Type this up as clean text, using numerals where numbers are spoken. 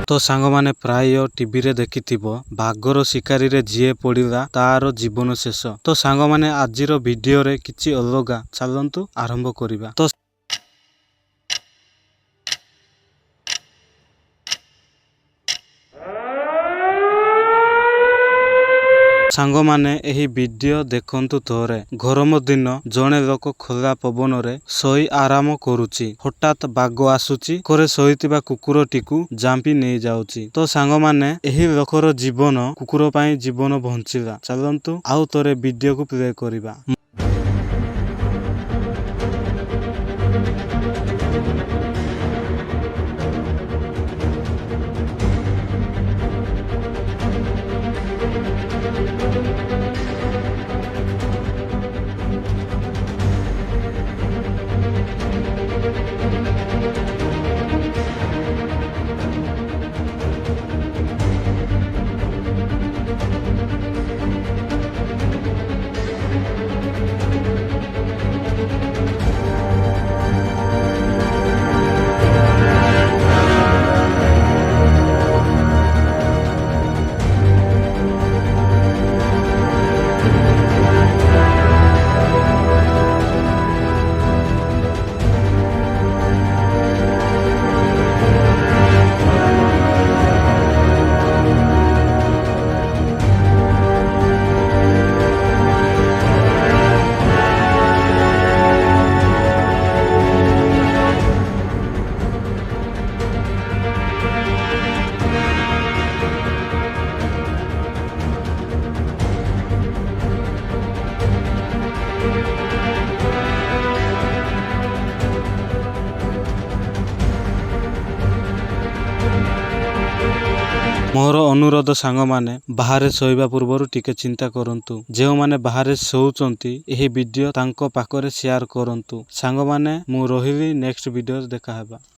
ତ ସାଙ୍ଗମାନେ ପ୍ରାୟ ଟିଭିରେ ଦେଖିଥିବ ବାଘର ଶିକାରୀରେ ଯିଏ ପଡ଼ିଲା ତାର ଜୀବନ ଶେଷ। ତ ସାଙ୍ଗମାନେ ଆଜିର ଭିଡିଓରେ କିଛି ଅଲଗା, ଚାଲନ୍ତୁ ଆରମ୍ଭ କରିବା। ତ ସାଙ୍ଗମାନେ ଏହି ଭିଡିଓ ଦେଖନ୍ତୁ ଥରେ। ଗରମ ଦିନ ଜଣେ ଲୋକ ଖୋଲା ପବନରେ ଶୋଇ ଆରାମ କରୁଛି। ହଠାତ୍ ବାଘ ଆସୁଛି, ଘରେ ଶୋଇଥିବା କୁକୁରଟିକୁ ଜାମ୍ପି ନେଇଯାଉଛି। ତ ସାଙ୍ଗମାନେ ଏହି ଲୋକର ଜୀବନ କୁକୁର ପାଇଁ ଜୀବନ ବଞ୍ଚିଲା। ଚାଲନ୍ତୁ ଆଉ ଥରେ ଭିଡିଓକୁ ପ୍ଲେ କରିବା। ମୋର ଅନୁରୋଧ ସାଙ୍ଗମାନେ, ବାହାରେ ଶୋଇବା ପୂର୍ବରୁ ଟିକେ ଚିନ୍ତା କରନ୍ତୁ। ଯେଉଁମାନେ ବାହାରେ ଶୋଉଛନ୍ତି ଏହି ଭିଡିଓ ତାଙ୍କ ପାଖରେ ସେୟାର କରନ୍ତୁ। ସାଙ୍ଗମାନେ ମୁଁ ରହିଲି, ନେକ୍ସଟ ଭିଡିଓରେ ଦେଖାହେବା।